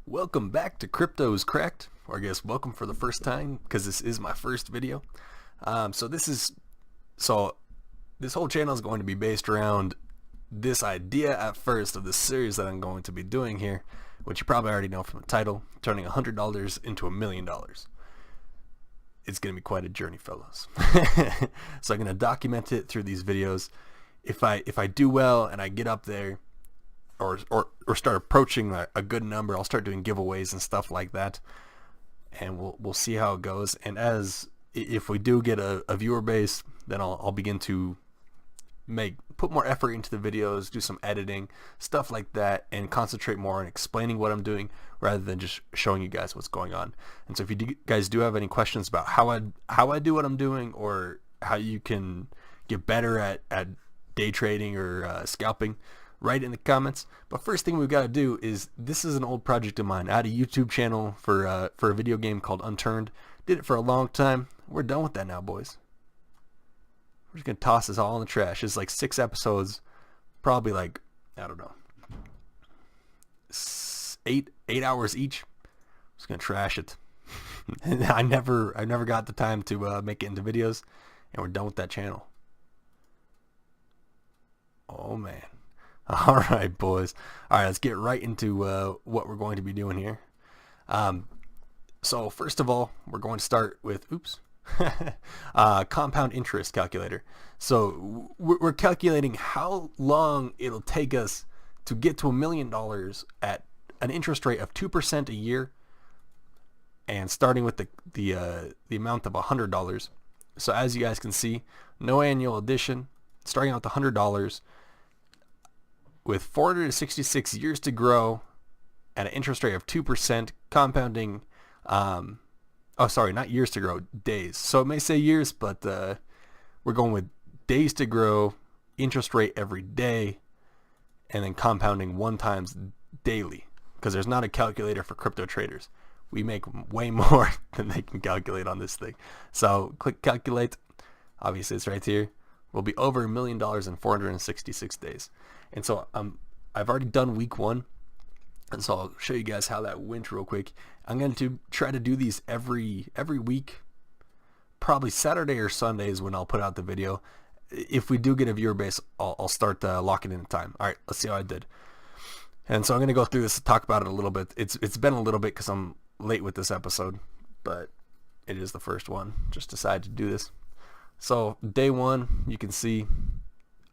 Welcome back to Crypto's Cracked, or I guess welcome for the first time because this is my first video. So this whole channel is going to be based around this idea at first of the series that I'm going to be doing here, which you probably already know from the title, turning $100 into $1,000,000. It's going to be quite a journey, fellows. So I'm going to document it through these videos. If I do well and I get up there, or start approaching a good number, I'll start doing giveaways and stuff like that, and we'll see how it goes. And if we do get a viewer base, then I'll begin to put more effort into the videos, do some editing, stuff like that, and concentrate more on explaining what I'm doing rather than just showing you guys what's going on. And so if you guys do have any questions about how I do what I'm doing, or how you can get better at day trading or scalping, write in the comments. But first thing we've got to do is, this is an old project of mine. I had a YouTube channel for a video game called Unturned. Did it for a long time. We're done with that now, boys. We're just gonna toss this all in the trash. It's like 6 episodes, probably like, I don't know, 8 hours each. Just gonna trash it. And I never got the time to make it into videos, and we're done with that channel. Oh man. Alright, boys. Alright, let's get right into what we're going to be doing here. So first of all, we're going to start with compound interest calculator. So we're calculating how long it'll take us to get to $1,000,000 at an interest rate of 2% a year, and starting with the amount of $100. So as you guys can see, no annual addition, starting out with $100, with 466 years to grow at an interest rate of 2%, compounding, oh sorry, not years to grow, days. So it may say years, but we're going with days to grow, interest rate every day, and then compounding 1 times daily, because there's not a calculator for crypto traders. We make way more than they can calculate on this thing. So click calculate. Obviously it's right here. We'll be over $1,000,000 in 466 days. And so I've already done week 1, and so I'll show you guys how that went real quick. I'm going to try to do these every week. Probably Saturday or Sunday is when I'll put out the video. If we do get a viewer base, I'll start locking in time. All right, let's see how I did. And so I'm going to go through this and talk about it a little bit. It's been a little bit because I'm late with this episode, but it is the first one. Just decided to do this. So day 1, you can see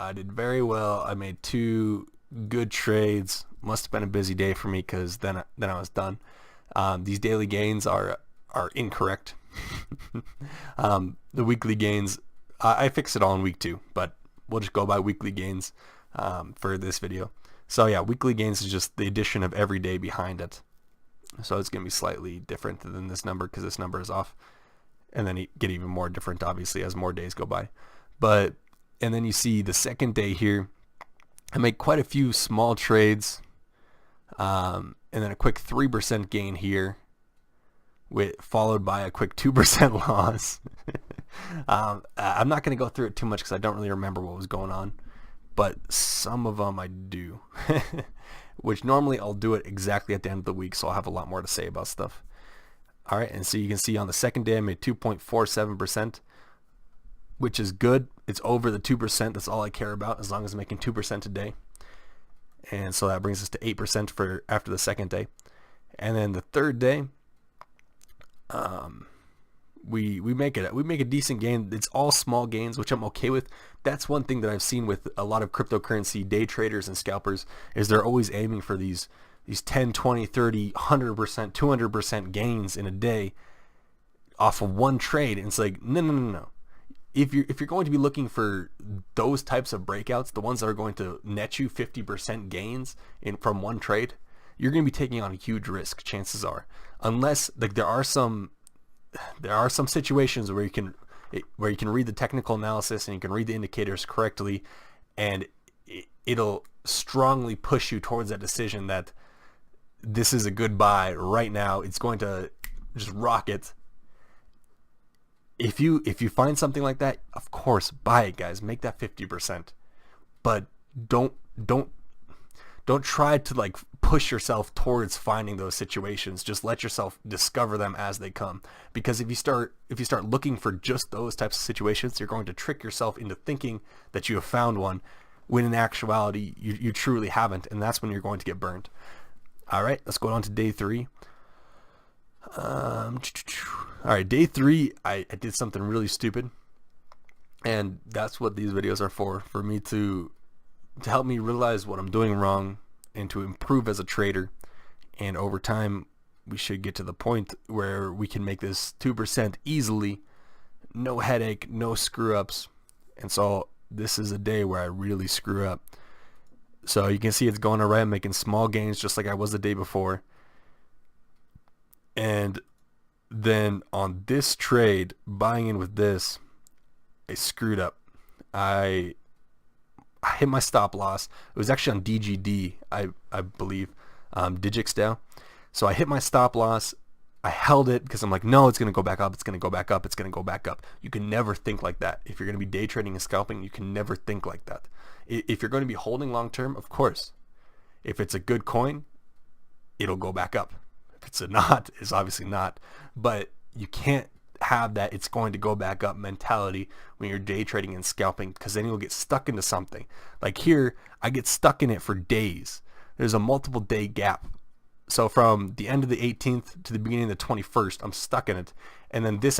I did very well. I made 2 good trades. Must have been a busy day for me, because then I was done. These daily gains are incorrect. The weekly gains, I fixed it all in week 2, but we'll just go by weekly gains for this video. So yeah, weekly gains is just the addition of every day behind it. So it's going to be slightly different than this number, because this number is off. And then get even more different, obviously, as more days go by. And then you see the second day here, I make quite a few small trades, and then a quick 3% gain here, followed by a quick 2% loss. I'm not going to go through it too much because I don't really remember what was going on, but some of them I do, which normally I'll do it exactly at the end of the week, so I'll have a lot more to say about stuff. All right, and so you can see on the second day I made 2.47%, which is good. It's over the 2%. That's all I care about, as long as I'm making 2% a day. And so that brings us to 8% for after the second day. And then the third day, we make a decent gain. It's all small gains, which I'm okay with. That's one thing that I've seen with a lot of cryptocurrency day traders and scalpers, is they're always aiming for these 10, 20, 30, 100%, 200% gains in a day off of one trade. And it's like, no. If you're going to be looking for those types of breakouts, the ones that are going to net you 50% gains from one trade, you're going to be taking on a huge risk, chances are. Unless, like, there are some situations where you can read the technical analysis and you can read the indicators correctly, and it'll strongly push you towards that decision that this is a good buy right now. It's going to just rocket. If you find something like that, of course, buy it, guys. Make that 50%. But don't try to like push yourself towards finding those situations. Just let yourself discover them as they come. Because if you start looking for just those types of situations, you're going to trick yourself into thinking that you have found one, when in actuality you truly haven't, and that's when you're going to get burned. All right, let's go on to day 3. All right, day 3, I did something really stupid, and that's what these videos are for me to help me realize what I'm doing wrong and to improve as a trader. And over time, we should get to the point where we can make this 2% easily, no headache, no screw ups. And so this is a day where I really screw up. So you can see it's going all right. I'm making small gains just like I was the day before. And then on this trade, buying in with this, I screwed up. I hit my stop loss. It was actually on DGD, I believe, DigixDAO. So I hit my stop loss. I held it because I'm like, no, it's going to go back up. It's going to go back up. It's going to go back up. You can never think like that. If you're going to be day trading and scalping, you can never think like that. If you're going to be holding long term, of course, if it's a good coin, it'll go back up. If it's not, it's obviously not. But you can't have that it's going to go back up mentality when you're day trading and scalping, because then you'll get stuck into something. Like here, I get stuck in it for days. There's a multiple day gap. So from the end of the 18th to the beginning of the 21st, I'm stuck in it. And then this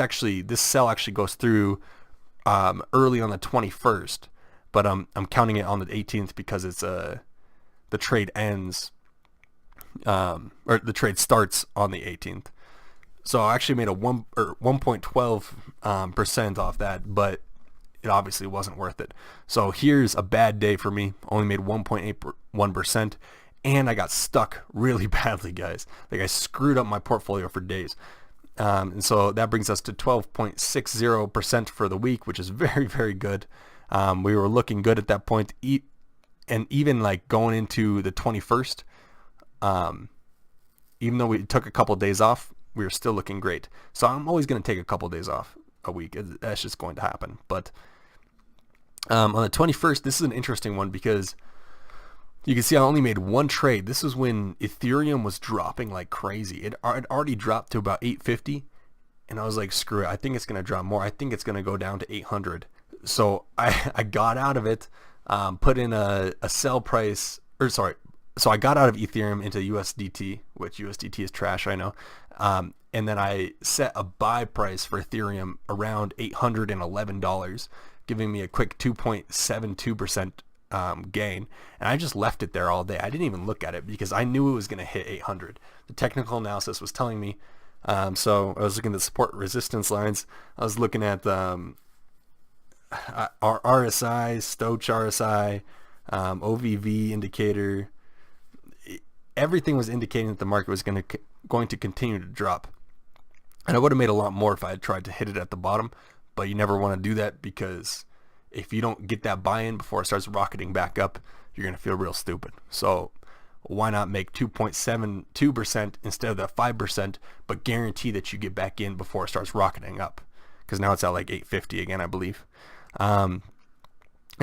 sell actually goes through early on the 21st, but I'm counting it on the 18th because it's the trade ends or the trade starts on the 18th. So I actually made a 1.12% off that, but it obviously wasn't worth it. So here's a bad day for me. Only made 1.81%. And I got stuck really badly, guys. Like I screwed up my portfolio for days. And so that brings us to 12.60% for the week, which is very, very good. We were looking good at that point. And even like going into the 21st, even though we took a couple of days off, we were still looking great. So I'm always going to take a couple of days off a week. That's just going to happen. But on the 21st, this is an interesting one because you can see I only made one trade. This is when Ethereum was dropping like crazy. It already dropped to about 850, and I was like, screw it. I think it's going to drop more. I think it's going to go down to 800. So I got out of it, put in a sell price, so I got out of Ethereum into USDT, which USDT is trash, I know. And then I set a buy price for Ethereum around $811, giving me a quick 2.72% gain, and I just left it there all day. I didn't even look at it because I knew it was going to hit 800. The technical analysis was telling me. So I was looking at the support resistance lines. I was looking at our RSI, Stoch RSI, OVV indicator. Everything was indicating that the market was going to continue to drop. And I would have made a lot more if I had tried to hit it at the bottom, but you never want to do that because if you don't get that buy-in before it starts rocketing back up, you're going to feel real stupid. So why not make 2.72% instead of that 5%, but guarantee that you get back in before it starts rocketing up? Because now it's at like 850 again, I believe. And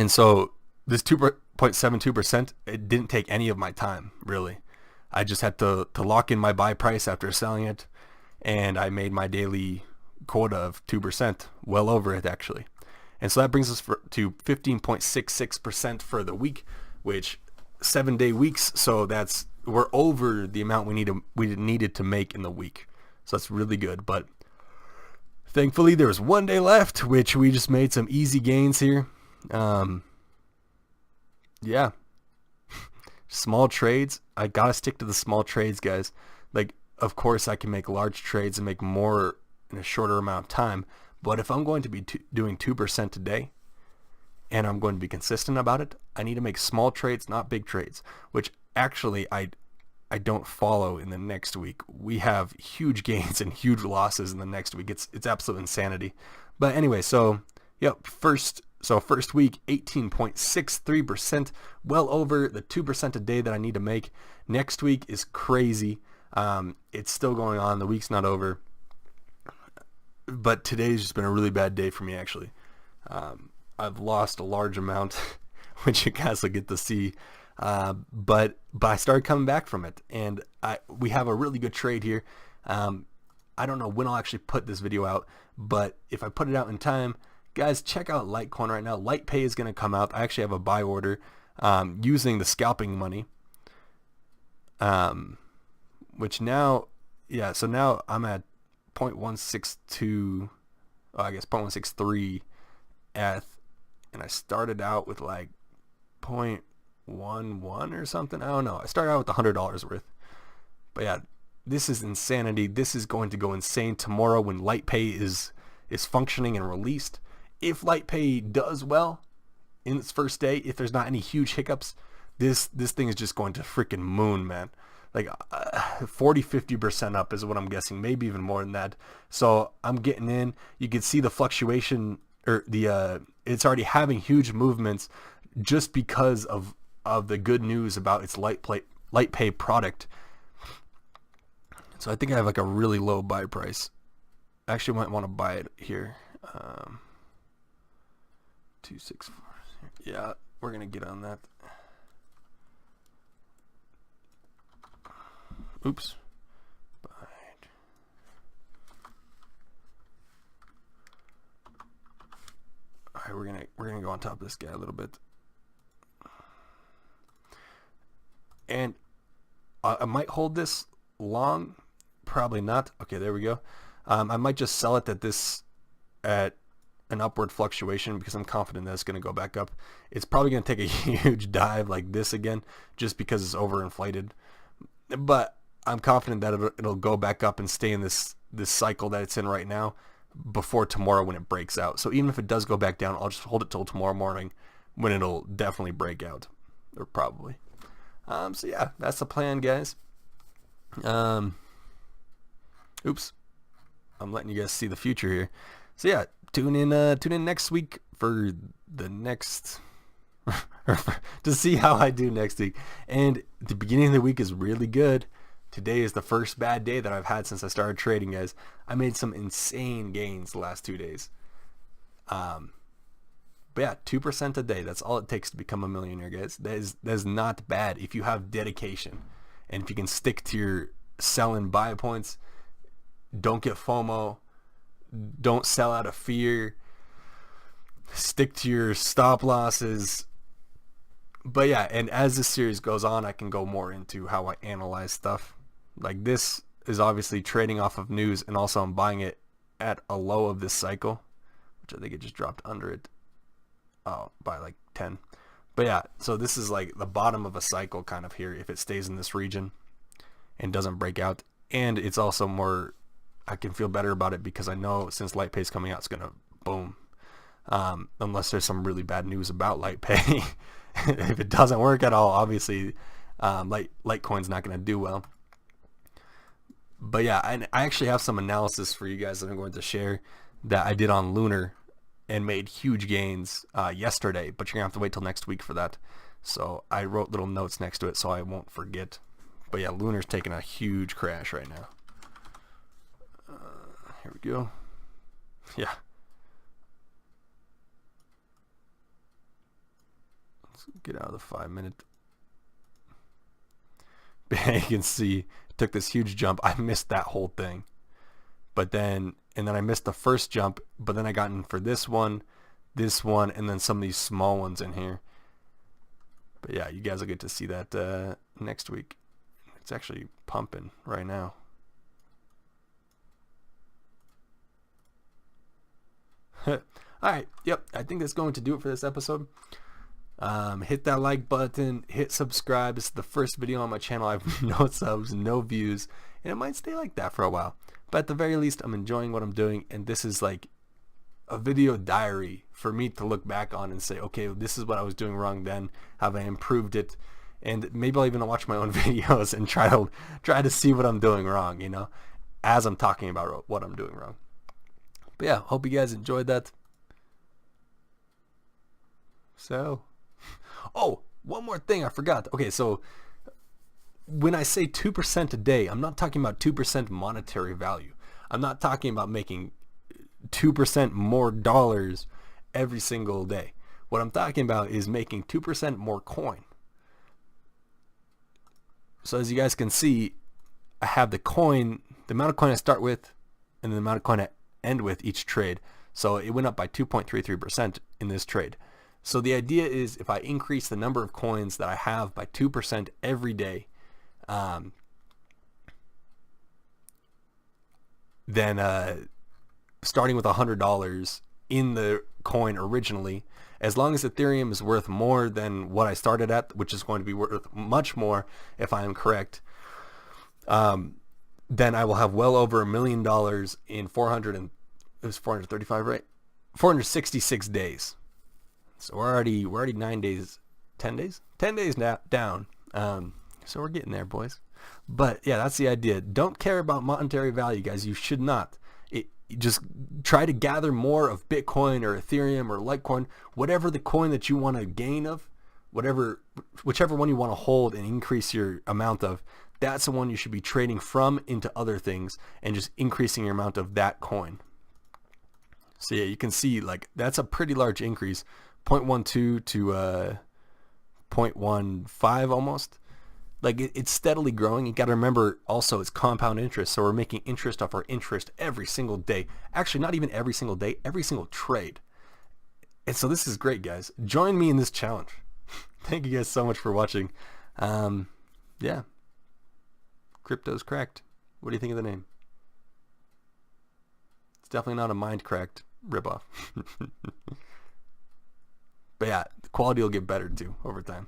so this 2.72%, it didn't take any of my time, really. I just had to lock in my buy price after selling it, and I made my daily quota of 2%, well over it actually. And so that brings us to 15.66% for the week, which 7-day weeks. So we're over the amount we needed to make in the week. So that's really good. But thankfully there was 1 day left, which we just made some easy gains here. Yeah, small trades. I gotta stick to the small trades, guys. Like, of course I can make large trades and make more in a shorter amount of time. But if I'm going to be doing 2% a day and I'm going to be consistent about it, I need to make small trades, not big trades, which actually I don't follow in the next week. We have huge gains and huge losses in the next week. It's absolute insanity. But anyway, so yep, first week, 18.63%, well over the 2% a day that I need to make. Next week is crazy. It's still going on. The week's not over. But today's just been a really bad day for me, actually. I've lost a large amount, which you guys will get to see. But I started coming back from it, and we have a really good trade here. I don't know when I'll actually put this video out, but if I put it out in time, guys, check out Litecoin right now. LitePay is going to come out. I actually have a buy order using the scalping money, which now, yeah, so now I'm at 0.162, I guess 0.163 ETH, and I started out with like 0.11 or something. I don't know. I started out with $100 worth. But yeah, this is insanity. This is going to go insane tomorrow when LitePay is functioning and released. If LitePay does well in its first day, if there's not any huge hiccups, this thing is just going to freaking moon, man. Like 40-50% up is what I'm guessing, maybe even more than that. So I'm getting in. You can see the fluctuation, or the it's already having huge movements just because of the good news about its LitePay product. So I think I have like a really low buy price. I actually might want to buy it here. 264. Yeah, we're gonna get on that. Oops. All right, we're gonna go on top of this guy a little bit, and I might hold this long. Probably not. Okay, there we go. I might just sell it at an upward fluctuation because I'm confident that it's going to go back up. It's probably going to take a huge dive like this again just because it's overinflated. But I'm confident that it'll go back up and stay in this cycle that it's in right now before tomorrow when it breaks out. So even if it does go back down, I'll just hold it till tomorrow morning when it'll definitely break out, or probably. So yeah, that's the plan, guys. Oops, I'm letting you guys see the future here. So yeah, tune in next week for the next to see how I do next week. And the beginning of the week is really good. Today is the first bad day that I've had since I started trading, guys. I made some insane gains the last 2 days. But yeah, 2% a day. That's all it takes to become a millionaire, guys. That is not bad if you have dedication and if you can stick to your sell and buy points. Don't get FOMO. Don't sell out of fear. Stick to your stop losses. But yeah, and as this series goes on, I can go more into how I analyze stuff. Like this is obviously trading off of news, and also I'm buying it at a low of this cycle, which I think it just dropped under it by like 10. But yeah, so this is like the bottom of a cycle kind of here if it stays in this region and doesn't break out. And it's also more, I can feel better about it because I know since LitePay is coming out, it's going to boom. Unless there's some really bad news about LitePay. If it doesn't work at all, obviously Litecoin's not going to do well. But yeah, I actually have some analysis for you guys that I'm going to share that I did on Lunar and made huge gains yesterday, but you're going to have to wait till next week for that. So I wrote little notes next to it so I won't forget. But yeah, Lunar's taking a huge crash right now. Here we go. Yeah. Let's get out of the 5 minute. You can see it took this huge jump. I missed that whole thing. But then, and then I missed the first jump, but then I got in for this one, and then some of these small ones in here. But yeah, you guys will get to see that next week. It's actually pumping right now. Alright, yep, I think that's going to do it for this episode. Hit that like button, hit subscribe. This is the first video on my channel. I have no subs, no views, and it might stay like that for a while. But at the very least, I'm enjoying what I'm doing, and this is like a video diary for me to look back on and say, okay, this is what I was doing wrong then. Have I improved it? And maybe I'll even watch my own videos and try to see what I'm doing wrong, you know, as I'm talking about what I'm doing wrong. But yeah, hope you guys enjoyed that. So, oh, one more thing I forgot. Okay, so when I say 2% a day, I'm not talking about 2% monetary value. I'm not talking about making 2% more dollars every single day. What I'm talking about is making 2% more coin. So as you guys can see, I have the amount of coin I start with, and the amount of coin I end with each trade. So it went up by 2.33% in this trade. So the idea is if I increase the number of coins that I have by 2% every day, then starting with $100 in the coin originally, as long as Ethereum is worth more than what I started at, which is going to be worth much more if I am correct, then I will have well over $1 million in it was 435, right? 466 days. So we're already 9 days, 10 days? 10 days now down. So we're getting there, boys. But yeah, that's the idea. Don't care about monetary value, guys. You should not. You just try to gather more of Bitcoin or Ethereum or Litecoin, whatever the coin that you want to gain of, whichever one you want to hold and increase your amount of, that's the one you should be trading from into other things and just increasing your amount of that coin. So yeah, you can see like that's a pretty large increase, 0.12 to 0.15 almost. Like it's steadily growing. You got to remember also it's compound interest. So we're making interest off our interest every single day. Actually, not even every single day, every single trade. And so this is great, guys. Join me in this challenge. Thank you guys so much for watching. Yeah. Crypto's cracked. What do you think of the name? It's definitely not a Mindcracked ripoff. But yeah, the quality will get better too over time.